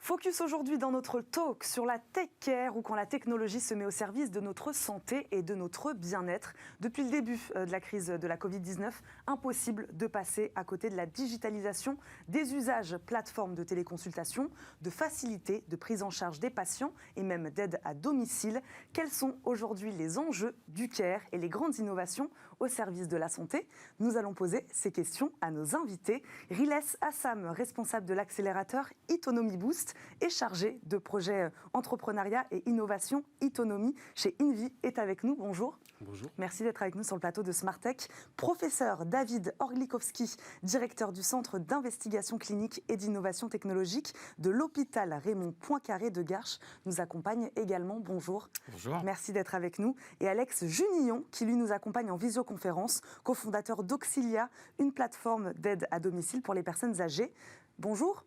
Focus aujourd'hui dans notre talk sur la tech care ou quand la technologie se met au service de notre santé et de notre bien-être. Depuis le début de la crise de la Covid-19, impossible de passer à côté de la digitalisation des usages plateformes de téléconsultation, de facilité de prise en charge des patients et même d'aide à domicile. Quels sont aujourd'hui les enjeux du care et les grandes innovations au service de la santé? Nous allons poser ces questions à nos invités. Riles Assam, responsable de l'accélérateur Itonomy Boost et chargé de projet entrepreneuriat et innovation Itonomy chez Invi, est avec nous. Bonjour. Bonjour. Merci d'être avec nous sur le plateau de Smartech. Professeur David Orlikowski, directeur du Centre d'investigation clinique et d'innovation technologique de l'hôpital Raymond Poincaré de Garches, nous accompagne également. Bonjour. Bonjour. Merci d'être avec nous. Et Alex Junillon, qui lui nous accompagne en visioconférence, cofondateur d'Auxilia, une plateforme d'aide à domicile pour les personnes âgées. Bonjour.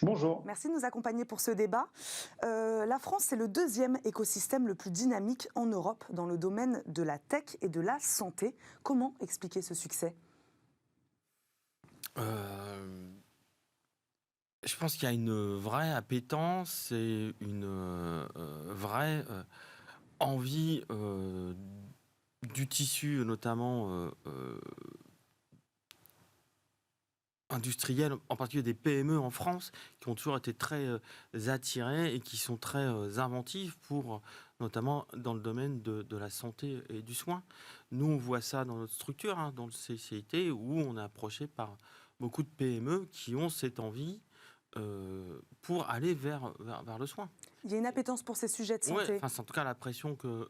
Bonjour. Merci de nous accompagner pour ce débat. La France, c'est le deuxième écosystème le plus dynamique en Europe dans le domaine de la tech et de la santé. Comment expliquer ce succès ? Je pense qu'il y a une vraie appétence et une vraie envie du tissu, notamment industriels, en particulier des PME en France, qui ont toujours été très attirés et qui sont très inventifs pour, notamment dans le domaine de la santé et du soin. Nous, on voit ça dans notre structure, dans le CCIT, où on est approché par beaucoup de PME qui ont cette envie pour aller vers le soin. Il y a une appétence pour ces sujets de santé. Ouais, c'est en tout cas la pression que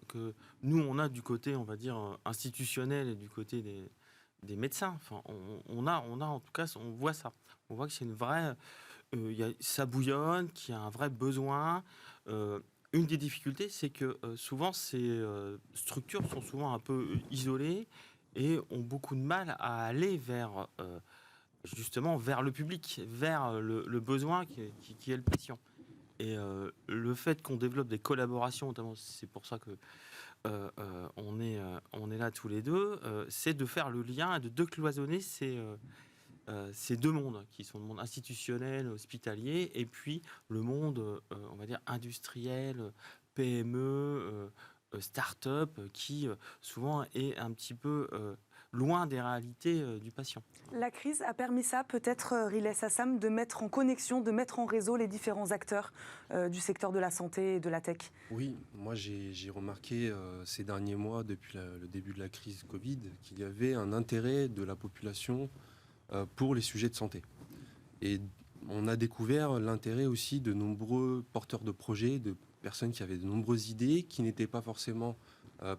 nous, on a du côté, on va dire, institutionnel et du côté des médecins. Enfin, on a en tout cas, on voit ça. On voit que c'est une vraie... ça bouillonne, qu'il y a un vrai besoin. Une des difficultés, c'est que souvent, ces structures sont souvent un peu isolées et ont beaucoup de mal à aller justement vers le public, vers le besoin qui est le patient. Et le fait qu'on développe des collaborations, notamment, c'est pour ça que on est là tous les deux, c'est de faire le lien et de décloisonner ces deux mondes, qui sont le monde institutionnel, hospitalier, et puis le monde, on va dire, industriel, PME, start-up, qui souvent est un petit peu loin des réalités du patient. La crise a permis ça, peut-être, Riles Assam, de mettre en connexion, de mettre en réseau les différents acteurs du secteur de la santé et de la tech. Oui, moi j'ai remarqué ces derniers mois, depuis le début de la crise Covid, qu'il y avait un intérêt de la population pour les sujets de santé. Et on a découvert l'intérêt aussi de nombreux porteurs de projets, de personnes qui avaient de nombreuses idées, qui n'étaient pas forcément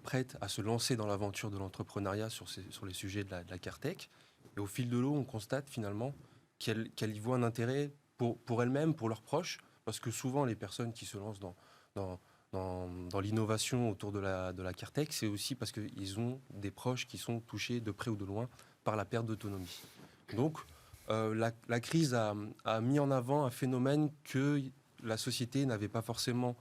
prêtes à se lancer dans l'aventure de l'entrepreneuriat sur les sujets de la CareTech. Et au fil de l'eau, on constate finalement qu'elles y voient un intérêt pour elles-mêmes, pour leurs proches, parce que souvent les personnes qui se lancent dans l'innovation autour de la CareTech, c'est aussi parce qu'ils ont des proches qui sont touchés de près ou de loin par la perte d'autonomie. Donc la crise a mis en avant un phénomène que la société n'avait pas forcément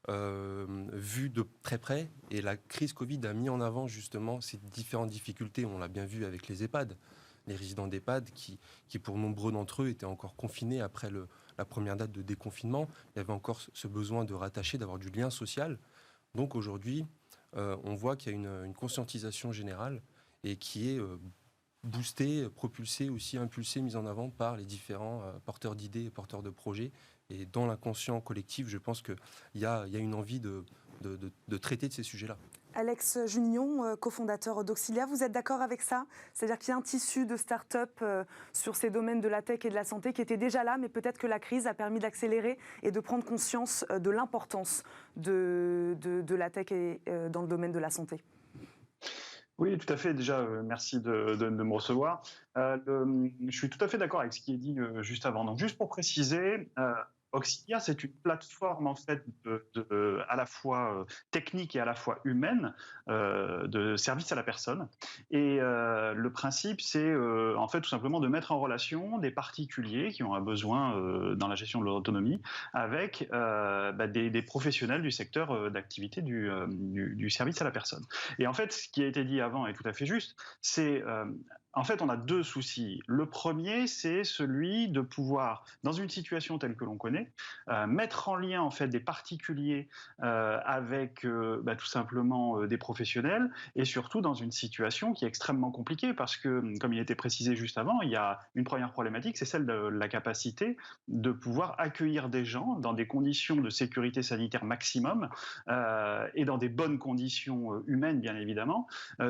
vu de très près, et la crise Covid a mis en avant justement ces différentes difficultés. On l'a bien vu avec les EHPAD, les résidents d'EHPAD qui pour nombreux d'entre eux étaient encore confinés après la première date de déconfinement. Il y avait encore ce besoin de rattacher, d'avoir du lien social. Donc aujourd'hui, on voit qu'il y a une conscientisation générale et qui est boostée, propulsée, aussi impulsée, mise en avant par les différents porteurs d'idées et porteurs de projets. Et dans l'inconscient collectif, je pense qu'il y a une envie de traiter de ces sujets-là. Alex Junillon, cofondateur d'Auxilia, vous êtes d'accord avec ça ? C'est-à-dire qu'il y a un tissu de start-up sur ces domaines de la tech et de la santé qui était déjà là, mais peut-être que la crise a permis d'accélérer et de prendre conscience de l'importance de la tech et, dans le domaine de la santé. Oui, tout à fait. Déjà, merci de me recevoir. Je suis tout à fait d'accord avec ce qui est dit juste avant. Donc, juste pour préciser, Auxilia, c'est une plateforme en fait à la fois technique et à la fois humaine de service à la personne. Et le principe, c'est en fait tout simplement de mettre en relation des particuliers qui ont un besoin dans la gestion de leur autonomie avec des professionnels du secteur d'activité du service à la personne. Et en fait, ce qui a été dit avant est tout à fait juste. C'est En fait, on a deux soucis. Le premier, c'est celui de pouvoir, dans une situation telle que l'on connaît, mettre en lien en fait des particuliers avec tout simplement des professionnels, et surtout dans une situation qui est extrêmement compliquée parce que, comme il a été précisé juste avant, il y a une première problématique, c'est celle de la capacité de pouvoir accueillir des gens dans des conditions de sécurité sanitaire maximum et dans des bonnes conditions humaines, bien évidemment,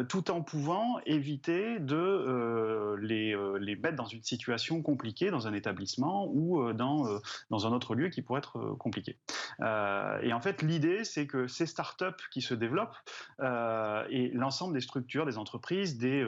tout en pouvant éviter de les mettre dans une situation compliquée dans un établissement ou dans un autre lieu qui pourrait être compliqué. Et en fait, l'idée, c'est que ces startups qui se développent et l'ensemble des structures, des entreprises, des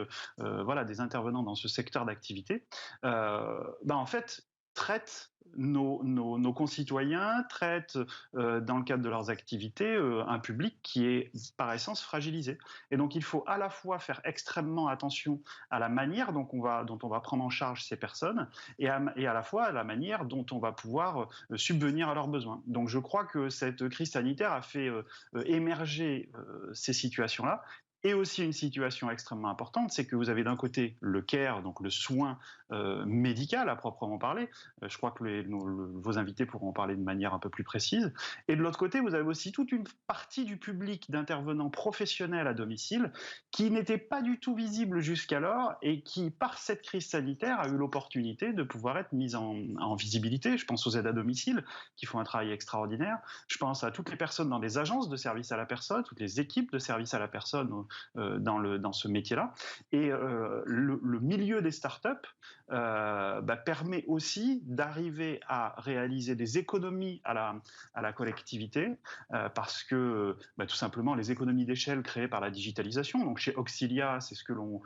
intervenants dans ce secteur d'activité, en fait, traitent nos concitoyens, traitent dans le cadre de leurs activités un public qui est par essence fragilisé. Et donc il faut à la fois faire extrêmement attention à la manière dont on va prendre en charge ces personnes et à la fois à la manière dont on va pouvoir subvenir à leurs besoins. Donc je crois que cette crise sanitaire a fait émerger ces situations-là. Et aussi une situation extrêmement importante, c'est que vous avez d'un côté le care, donc le soin médical à proprement parler. Je crois que vos invités pourront en parler de manière un peu plus précise. Et de l'autre côté, vous avez aussi toute une partie du public d'intervenants professionnels à domicile qui n'était pas du tout visible jusqu'alors et qui, par cette crise sanitaire, a eu l'opportunité de pouvoir être mise en visibilité. Je pense aux aides à domicile qui font un travail extraordinaire. Je pense à toutes les personnes dans les agences de service à la personne, toutes les équipes de service à la personne dans ce métier-là. Et le milieu des startups permet aussi d'arriver à réaliser des économies à la collectivité parce que tout simplement les économies d'échelle créées par la digitalisation, donc chez Auxilia, c'est ce que l'on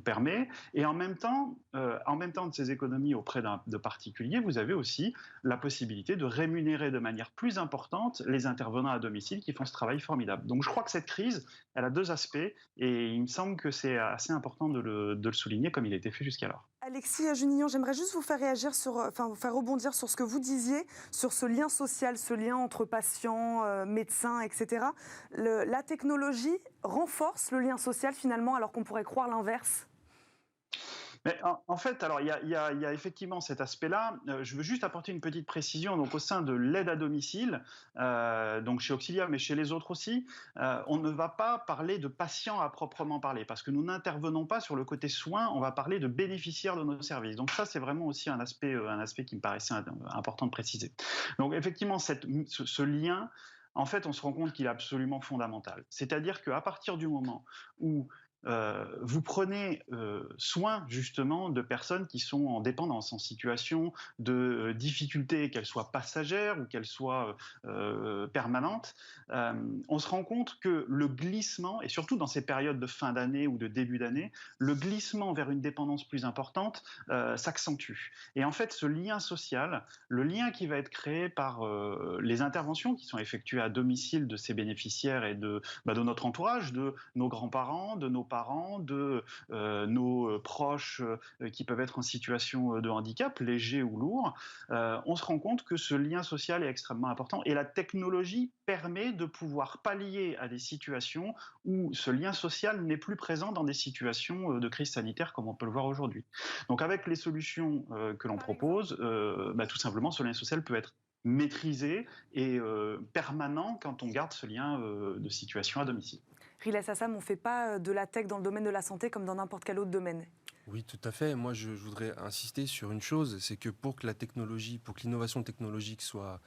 permet. Et en même temps de ces économies auprès de particuliers, vous avez aussi la possibilité de rémunérer de manière plus importante les intervenants à domicile qui font ce travail formidable. Donc je crois que cette crise, elle a deux aspects et il me semble que c'est assez important de le souligner comme il a été fait jusqu'alors. Alexis Junillon, j'aimerais juste vous faire vous faire rebondir sur ce que vous disiez, sur ce lien social, ce lien entre patients, médecins, etc. La technologie renforce le lien social finalement, alors qu'on pourrait croire l'inverse. Mais en fait, alors il y a effectivement cet aspect-là. Je veux juste apporter une petite précision. Donc au sein de l'aide à domicile, donc chez Auxilia, mais chez les autres aussi, on ne va pas parler de patients à proprement parler, parce que nous n'intervenons pas sur le côté soins. On va parler de bénéficiaires de nos services. Donc ça, c'est vraiment aussi un aspect qui me paraissait important de préciser. Donc effectivement, ce lien, en fait, on se rend compte qu'il est absolument fondamental. C'est-à-dire qu'à partir du moment où vous prenez soin justement de personnes qui sont en dépendance, en situation de difficulté, qu'elles soient passagères ou qu'elles soient permanentes. On se rend compte que le glissement, et surtout dans ces périodes de fin d'année ou de début d'année, le glissement vers une dépendance plus importante s'accentue. Et en fait, ce lien social, le lien qui va être créé par les interventions qui sont effectuées à domicile de ces bénéficiaires et de notre entourage, de nos grands-parents, de nos parents, de nos proches qui peuvent être en situation de handicap, léger ou lourd, on se rend compte que ce lien social est extrêmement important et la technologie permet de pouvoir pallier à des situations où ce lien social n'est plus présent dans des situations de crise sanitaire comme on peut le voir aujourd'hui. Donc avec les solutions que l'on propose, tout simplement ce lien social peut être maîtrisé et permanent quand on garde ce lien de situation à domicile. Riles Assam, on ne fait pas de la tech dans le domaine de la santé comme dans n'importe quel autre domaine. Oui, tout à fait. Moi, je voudrais insister sur une chose, c'est que pour que l'innovation technologique soit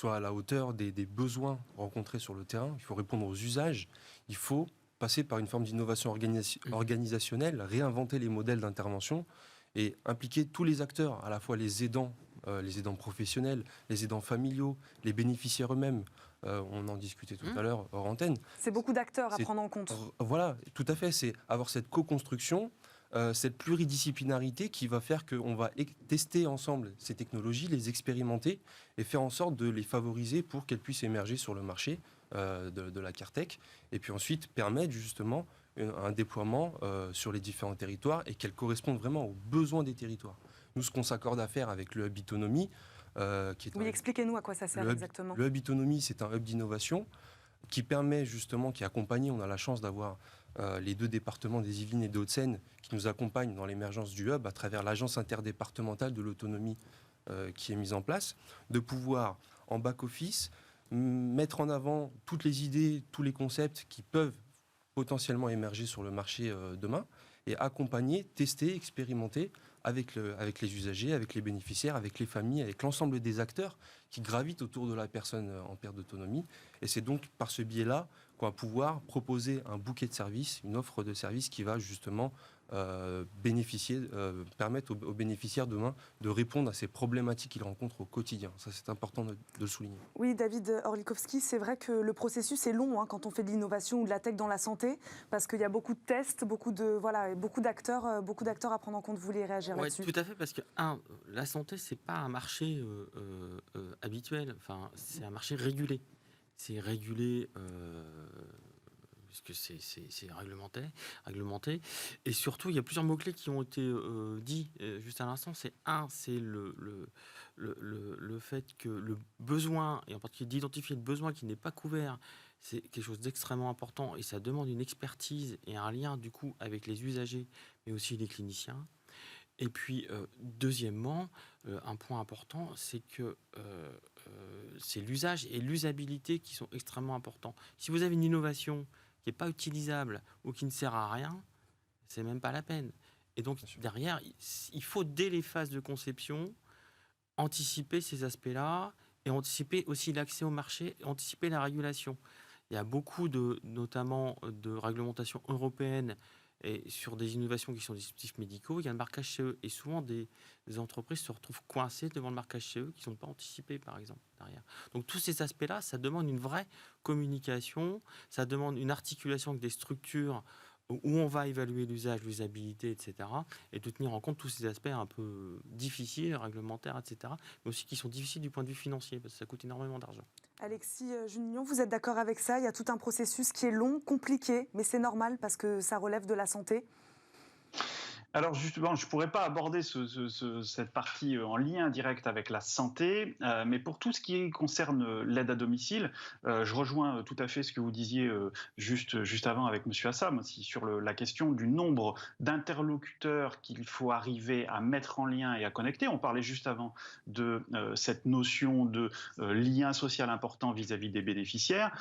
à la hauteur des besoins rencontrés sur le terrain, il faut répondre aux usages, il faut passer par une forme d'innovation organisationnelle, réinventer les modèles d'intervention et impliquer tous les acteurs, à la fois les aidants professionnels, les aidants familiaux, les bénéficiaires eux-mêmes. On en discutait tout à l'heure hors antenne. C'est beaucoup d'acteurs à prendre en compte. Voilà, tout à fait. C'est avoir cette co-construction, cette pluridisciplinarité qui va faire qu'on va tester ensemble ces technologies, les expérimenter et faire en sorte de les favoriser pour qu'elles puissent émerger sur le marché de la CareTech et puis ensuite permettre justement un déploiement sur les différents territoires et qu'elles correspondent vraiment aux besoins des territoires. Nous, ce qu'on s'accorde à faire avec le Hub Autonomie, expliquez-nous à quoi ça sert exactement. Le Hub Autonomie, c'est un hub d'innovation qui permet justement, qui est accompagné, on a la chance d'avoir les 2 départements des Yvelines et des Hauts-de-Seine qui nous accompagnent dans l'émergence du hub à travers l'agence interdépartementale de l'autonomie qui est mise en place, de pouvoir, en back-office, mettre en avant toutes les idées, tous les concepts qui peuvent potentiellement émerger sur le marché demain et accompagner, tester, expérimenter avec les usagers, avec les bénéficiaires, avec les familles, avec l'ensemble des acteurs qui gravitent autour de la personne en perte d'autonomie. Et c'est donc par ce biais-là qu'on va pouvoir proposer un bouquet de services, une offre de services qui va justement permettre aux bénéficiaires demain de répondre à ces problématiques qu'ils rencontrent au quotidien. Ça, c'est important de le souligner. Oui, David Orlikowski, c'est vrai que le processus est long quand on fait de l'innovation ou de la tech dans la santé, parce qu'il y a beaucoup de tests, beaucoup d'acteurs à prendre en compte. Vous voulez réagir là-dessus ? Tout à fait, parce que la santé, c'est pas un marché habituel. Enfin, c'est un marché régulé. C'est régulé. Puisque c'est réglementé. Et surtout, il y a plusieurs mots-clés qui ont été dits juste à l'instant. C'est le fait que le besoin, et en particulier d'identifier le besoin qui n'est pas couvert, c'est quelque chose d'extrêmement important et ça demande une expertise et un lien du coup avec les usagers, mais aussi les cliniciens. Et puis, deuxièmement, un point important, c'est que c'est l'usage et l'usabilité qui sont extrêmement importants. Si vous avez une innovation qui n'est pas utilisable ou qui ne sert à rien, c'est même pas la peine. Et donc, derrière, il faut, dès les phases de conception, anticiper ces aspects-là et anticiper aussi l'accès au marché, et anticiper la régulation. Il y a beaucoup, notamment, de réglementations européennes et sur des innovations qui sont des dispositifs médicaux. Il y a le marquage CE. Et souvent, des entreprises se retrouvent coincées devant le marquage CE qui ne sont pas anticipés, par exemple, derrière. Donc, tous ces aspects-là, ça demande une vraie communication, ça demande une articulation avec des structures où on va évaluer l'usage, l'usabilité, etc. et de tenir en compte tous ces aspects un peu difficiles, réglementaires, etc., mais aussi qui sont difficiles du point de vue financier, parce que ça coûte énormément d'argent. Alexis Junignon, vous êtes d'accord avec ça ? Il y a tout un processus qui est long, compliqué, mais c'est normal parce que ça relève de la santé. Alors justement, je ne pourrais pas aborder cette partie en lien direct avec la santé, mais pour tout ce qui concerne l'aide à domicile, je rejoins tout à fait ce que vous disiez juste avant avec M. Assam, aussi sur la question du nombre d'interlocuteurs qu'il faut arriver à mettre en lien et à connecter. On parlait juste avant de cette notion de lien social important vis-à-vis des bénéficiaires,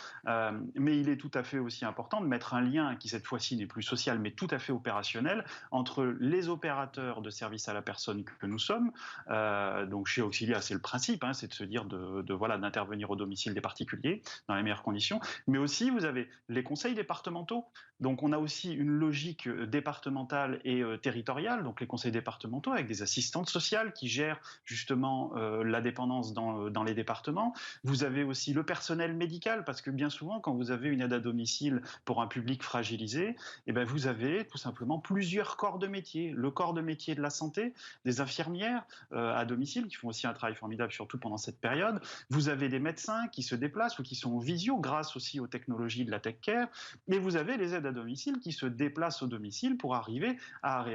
mais il est tout à fait aussi important de mettre un lien qui cette fois-ci n'est plus social mais tout à fait opérationnel entre les opérateurs de services à la personne que nous sommes. Donc chez Auxilia, c'est le principe, c'est de se dire d'intervenir au domicile des particuliers dans les meilleures conditions. Mais aussi, vous avez les conseils départementaux. Donc on a aussi une logique départementale et territoriale. Donc les conseils départementaux avec des assistantes sociales qui gèrent justement la dépendance dans les départements. Vous avez aussi le personnel médical, parce que bien souvent, quand vous avez une aide à domicile pour un public fragilisé, vous avez tout simplement plusieurs corps de métier. Le corps de métier de la santé, des infirmières à domicile qui font aussi un travail formidable, surtout pendant cette période. Vous avez des médecins qui se déplacent ou qui sont en visio grâce aussi aux technologies de la tech care. Et vous avez les aides à domicile qui se déplacent au domicile pour arriver à...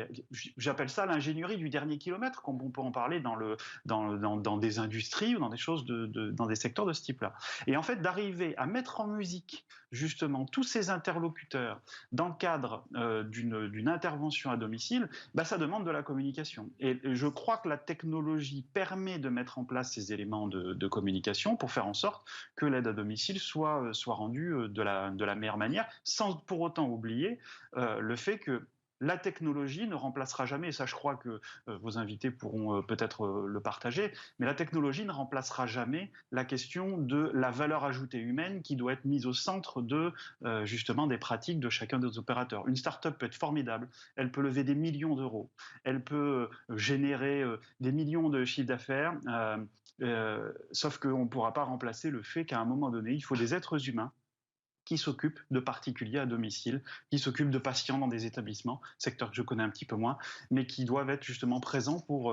J'appelle ça l'ingénierie du dernier kilomètre, comme on peut en parler dans des industries ou dans des choses dans des secteurs de ce type-là. Et en fait, d'arriver à mettre en musique justement tous ces interlocuteurs dans le cadre d'une intervention à domicile, ça demande de la communication. Et je crois que la technologie permet de mettre en place ces éléments de communication pour faire en sorte que l'aide à domicile soit rendue de la meilleure manière, sans pour autant oublier le fait que la technologie ne remplacera jamais, et ça je crois que vos invités pourront peut-être le partager, mais la technologie ne remplacera jamais la question de la valeur ajoutée humaine qui doit être mise au centre justement des pratiques de chacun des opérateurs. Une start-up peut être formidable, elle peut lever des millions d'euros, elle peut générer des millions de chiffres d'affaires, sauf qu'on ne pourra pas remplacer le fait qu'à un moment donné, il faut des êtres humains qui s'occupent de particuliers à domicile, qui s'occupent de patients dans des établissements, secteur que je connais un petit peu moins, mais qui doivent être justement présents pour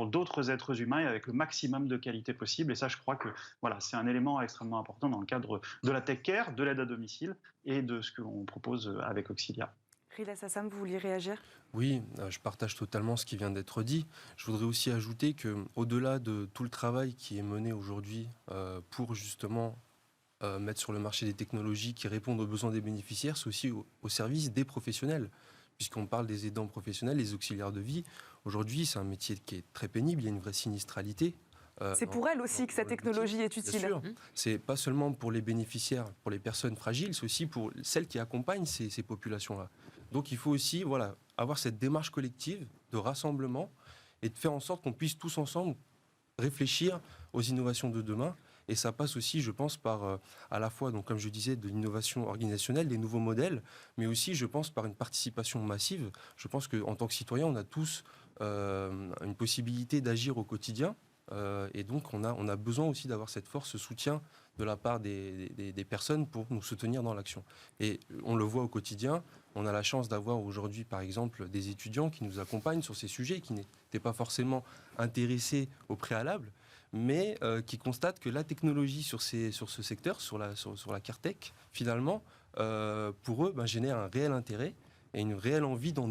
d'autres êtres humains et avec le maximum de qualité possible. Et ça, je crois que c'est un élément extrêmement important dans le cadre de la tech care, de l'aide à domicile et de ce qu'on propose avec Auxilia. Riles Assam, vous vouliez réagir ? Oui, je partage totalement ce qui vient d'être dit. Je voudrais aussi ajouter qu'au-delà de tout le travail qui est mené aujourd'hui pour justement mettre sur le marché des technologies qui répondent aux besoins des bénéficiaires, c'est aussi au service des professionnels. Puisqu'on parle des aidants professionnels, les auxiliaires de vie. Aujourd'hui, c'est un métier qui est très pénible, il y a une vraie sinistralité. C'est pour elles aussi que cette technologie est utile. Bien sûr, c'est pas seulement pour les bénéficiaires, pour les personnes fragiles, c'est aussi pour celles qui accompagnent ces populations-là. Donc il faut aussi avoir cette démarche collective de rassemblement et de faire en sorte qu'on puisse tous ensemble réfléchir aux innovations de demain. Et ça passe aussi, je pense, par à la fois, donc, comme je disais, de l'innovation organisationnelle, des nouveaux modèles, mais aussi, je pense, par une participation massive. Je pense qu'en tant que citoyens, on a tous une possibilité d'agir au quotidien. Et donc, on a besoin aussi d'avoir cette force, ce soutien de la part des personnes pour nous soutenir dans l'action. Et on le voit au quotidien. On a la chance d'avoir aujourd'hui, par exemple, des étudiants qui nous accompagnent sur ces sujets, qui n'étaient pas forcément intéressés au préalable, mais qui constatent que la technologie sur ce secteur, sur la CARTech, finalement, pour eux, génère un réel intérêt et une réelle envie d'en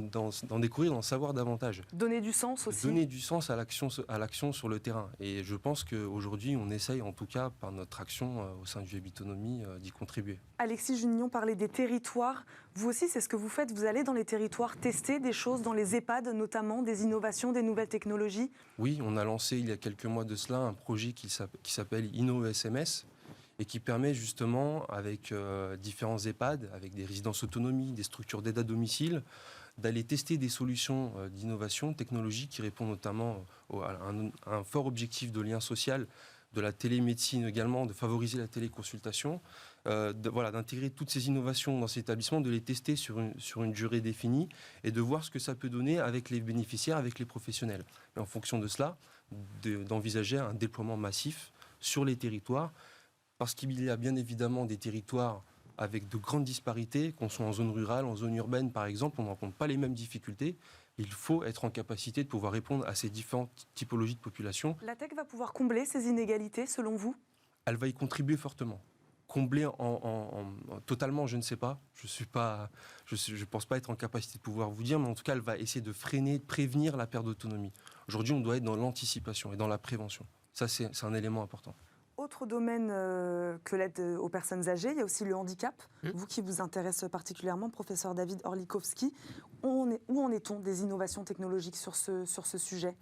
découvrir, d'en savoir davantage. Donner du sens aussi. Donner du sens à l'action sur le terrain. Et je pense qu'aujourd'hui, on essaye, en tout cas, par notre action au sein du Habitonomie, d'y contribuer. Alexis Junillon parlait des territoires. Vous aussi, c'est ce que vous faites. Vous allez dans les territoires tester des choses, dans les EHPAD notamment, des innovations, des nouvelles technologies. Oui, on a lancé il y a quelques mois de cela un projet qui s'appelle InnoSMS, et qui permet justement, avec différents EHPAD, avec des résidences autonomie, des structures d'aide à domicile, d'aller tester des solutions d'innovation technologique qui répondent notamment à un fort objectif de lien social, de la télémédecine également, de favoriser la téléconsultation, d'intégrer toutes ces innovations dans ces établissements, de les tester sur une durée définie et de voir ce que ça peut donner avec les bénéficiaires, avec les professionnels. Et en fonction de cela, d'envisager un déploiement massif sur les territoires, parce qu'il y a bien évidemment des territoires avec de grandes disparités, qu'on soit en zone rurale, en zone urbaine par exemple, on ne rencontre pas les mêmes difficultés. Il faut être en capacité de pouvoir répondre à ces différentes typologies de population. La tech va pouvoir combler ces inégalités selon vous ? Elle va y contribuer fortement. Combler totalement, je ne sais pas. Je pense pas être en capacité de pouvoir vous dire, mais en tout cas, elle va essayer de freiner, de prévenir la perte d'autonomie. Aujourd'hui, on doit être dans l'anticipation et dans la prévention. Ça, c'est un élément important. Autre domaine que l'aide aux personnes âgées, il y a aussi le handicap. Vous qui vous intéresse particulièrement, professeur David Orlikowski, où en est-on des innovations technologiques sur ce sujet ?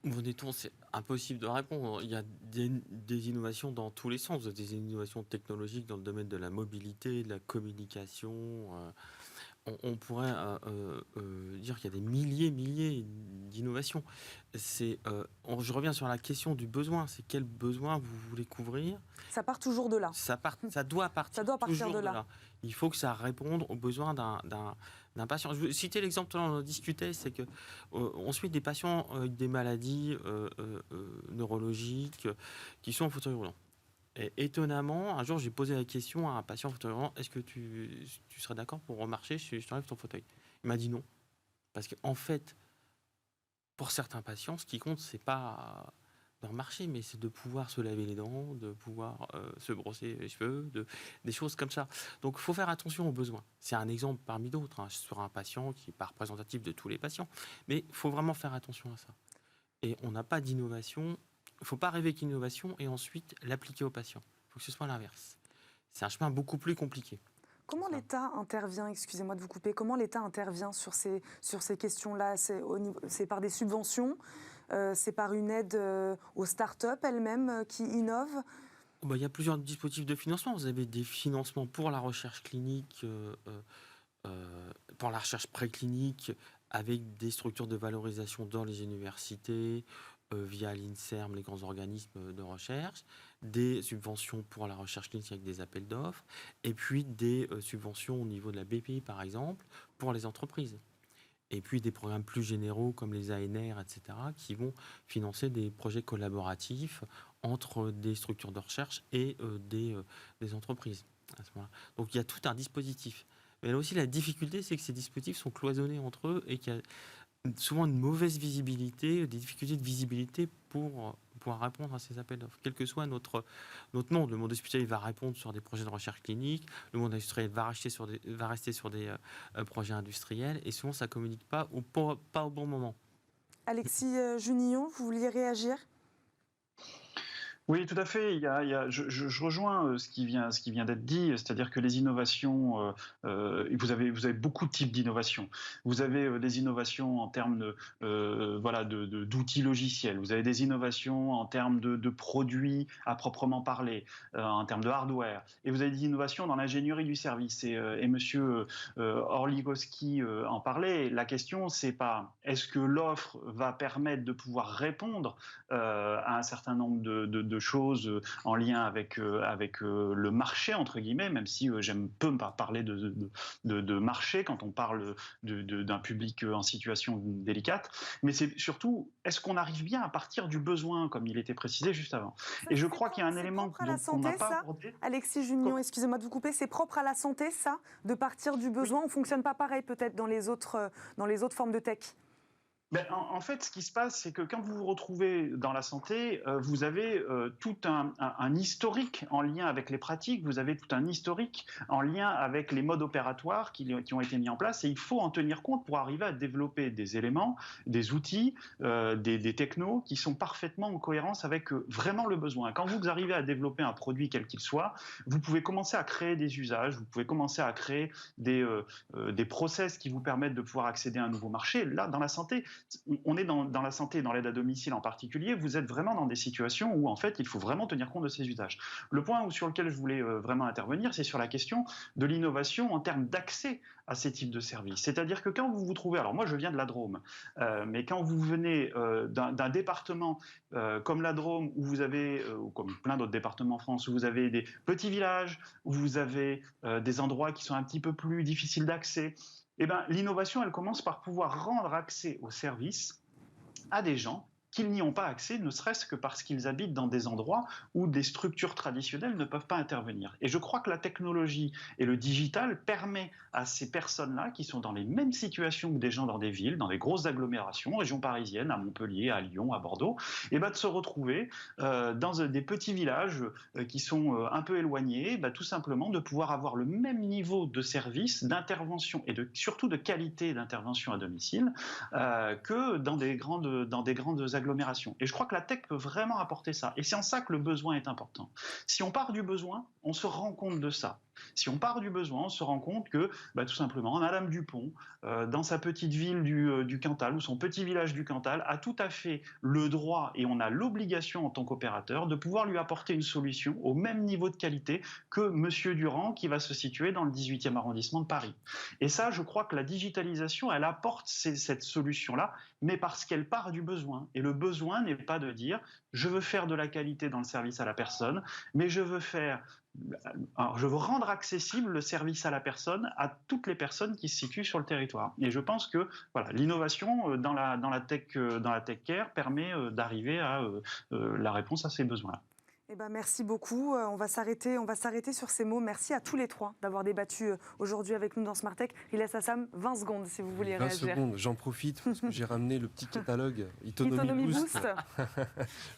Où en est-on ? C'est impossible de répondre. Il y a des innovations dans tous les sens, des innovations technologiques dans le domaine de la mobilité, de la communication. On pourrait dire qu'il y a des milliers d'innovations. Je reviens sur la question du besoin. C'est quel besoin vous voulez couvrir ? Ça part toujours de là. Ça doit partir de là. Il faut que ça réponde aux besoins d'un patient. Je vais citer l'exemple dont on discutait, c'est que on suit des patients avec des maladies neurologiques qui sont en fauteuil roulant. Et étonnamment, un jour, j'ai posé la question à un patient en fauteuil roulant, est-ce que tu serais d'accord pour remarcher si je t'enlève ton fauteuil ? Il m'a dit non. Parce qu'en fait, pour certains patients, ce qui compte, c'est pas de remarcher, mais c'est de pouvoir se laver les dents, de pouvoir se brosser les cheveux, des choses comme ça. Donc, il faut faire attention aux besoins. C'est un exemple parmi d'autres, sur un patient qui n'est pas représentatif de tous les patients. Mais il faut vraiment faire attention à ça. Et on n'a pas d'innovation. Il ne faut pas rêver qu'innovation et ensuite l'appliquer aux patients. Il faut que ce soit l'inverse. C'est un chemin beaucoup plus compliqué. Comment l'État intervient, excusez-moi de vous couper, comment l'État intervient sur ces questions-là ? C'est par des subventions ? C'est par une aide aux start-up elles-mêmes qui innovent ? Il y a plusieurs dispositifs de financement. Vous avez des financements pour la recherche clinique, pour la recherche préclinique, avec des structures de valorisation dans les universités, via l'INSERM, les grands organismes de recherche, des subventions pour la recherche clinique avec des appels d'offres, et puis des subventions au niveau de la BPI, par exemple, pour les entreprises. Et puis des programmes plus généraux comme les ANR, etc., qui vont financer des projets collaboratifs entre des structures de recherche et des entreprises à ce moment-là. Donc il y a tout un dispositif. Mais là aussi, la difficulté, c'est que ces dispositifs sont cloisonnés entre eux et qu'il y a souvent une mauvaise visibilité, des difficultés de visibilité pour pouvoir répondre à ces appels d'offres. Quel que soit notre monde, le monde hospitalier va répondre sur des projets de recherche clinique, le monde industriel va rester sur des projets industriels, et souvent ça ne communique pas au bon moment. Alexis Junillon, vous vouliez réagir ? Oui, tout à fait. Je rejoins ce qui vient d'être dit, c'est-à-dire que les innovations, vous avez beaucoup de types d'innovations. Vous avez des innovations en termes voilà, d'outils logiciels. Vous avez des innovations en termes de produits à proprement parler, en termes de hardware. Et vous avez des innovations dans l'ingénierie du service. Et Monsieur Orlikowski en parlait. La question, c'est pas est-ce que l'offre va permettre de pouvoir répondre à un certain nombre de choses en lien avec le marché, entre guillemets, même si j'aime peu parler de marché quand on parle d'un public en situation délicate. Mais c'est surtout, est-ce qu'on arrive bien à partir du besoin, comme il était précisé juste avant? Et je crois qu'il y a un élément qu'on n'a pas abordé. Alexis Junion, excusez-moi de vous couper, c'est propre à la santé, ça, de partir du besoin. On ne fonctionne pas pareil peut-être dans les autres formes de tech. Ben, en fait, ce qui se passe, c'est que quand vous vous retrouvez dans la santé, vous avez tout un historique en lien avec les pratiques, vous avez tout un historique en lien avec les modes opératoires qui ont été mis en place, et il faut en tenir compte pour arriver à développer des éléments, des outils, des technos qui sont parfaitement en cohérence avec vraiment le besoin. Quand vous arrivez à développer un produit quel qu'il soit, vous pouvez commencer à créer des usages, vous pouvez commencer à créer des process qui vous permettent de pouvoir accéder à un nouveau marché. Là, dans la santé, on est dans la santé, dans l'aide à domicile en particulier, vous êtes vraiment dans des situations où en fait il faut vraiment tenir compte de ces usages. Le point sur lequel je voulais vraiment intervenir, c'est sur la question de l'innovation en termes d'accès à ces types de services. C'est-à-dire que quand vous vous trouvez, alors moi je viens de la Drôme, mais quand vous venez d'un département comme la Drôme, où vous avez, ou comme plein d'autres départements en France, où vous avez des petits villages, où vous avez des endroits qui sont un petit peu plus difficiles d'accès, eh ben, l'innovation, elle commence par pouvoir rendre accès aux services à des gens qu'ils n'y ont pas accès, ne serait-ce que parce qu'ils habitent dans des endroits où des structures traditionnelles ne peuvent pas intervenir. Et je crois que la technologie et le digital permet à ces personnes-là, qui sont dans les mêmes situations que des gens dans des villes, dans des grosses agglomérations, région parisienne, à Montpellier, à Lyon, à Bordeaux, et ben de se retrouver dans des petits villages qui sont un peu éloignés, tout simplement de pouvoir avoir le même niveau de service, d'intervention et surtout de qualité d'intervention à domicile que dans des grandes agglomérations. Et je crois que la tech peut vraiment apporter ça. Et c'est en ça que le besoin est important. Si on part du besoin, on se rend compte de ça. Si on part du besoin, on se rend compte que, tout simplement, Madame Dupont, dans sa petite ville du Cantal, ou son petit village du Cantal, a tout à fait le droit, et on a l'obligation en tant qu'opérateur, de pouvoir lui apporter une solution au même niveau de qualité que Monsieur Durand, qui va se situer dans le 18e arrondissement de Paris. Et ça, je crois que la digitalisation, elle apporte cette solution-là, mais parce qu'elle part du besoin. Et le besoin n'est pas de dire « je veux faire de la qualité dans le service à la personne », mais je veux rendre accessible le service à la personne à toutes les personnes qui se situent sur le territoire. Et je pense que voilà, l'innovation dans la tech care permet d'arriver à la réponse à ces besoins-là. Eh ben, merci beaucoup. On va s'arrêter sur ces mots. Merci à tous les trois d'avoir débattu aujourd'hui avec nous dans Smart Tech. Riles Hassam, 20 secondes si vous voulez 20 réagir. 20 secondes, j'en profite parce que j'ai ramené le petit catalogue Itonomy Boost.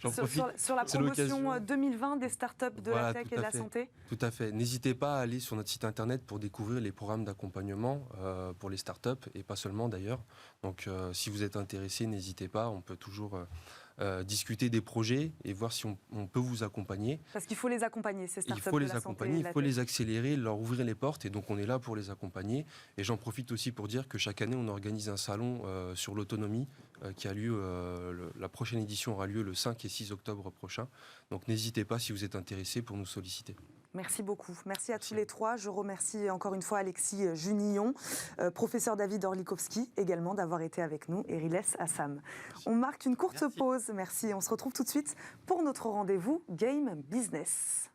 J'en profite. Sur la promotion 2020 des startups de la tech et de la santé. Tout à fait. N'hésitez pas à aller sur notre site internet pour découvrir les programmes d'accompagnement pour les startups et pas seulement d'ailleurs. Donc si vous êtes intéressé, n'hésitez pas. On peut toujours discuter des projets et voir si on peut vous accompagner. Parce qu'il faut les accompagner, ces startups. Il faut les accompagner, il faut les accélérer, leur ouvrir les portes, et donc on est là pour les accompagner. Et j'en profite aussi pour dire que chaque année, on organise un salon sur l'autonomie qui a lieu, la prochaine édition aura lieu le 5 et 6 octobre prochain. Donc n'hésitez pas si vous êtes intéressés pour nous solliciter. Merci beaucoup. Merci à tous les trois. Je remercie encore une fois Alexis Junillon, professeur David Orlikowski également d'avoir été avec nous, et Riles Hassam. On marque une courte pause. Merci. On se retrouve tout de suite pour notre rendez-vous Game Business.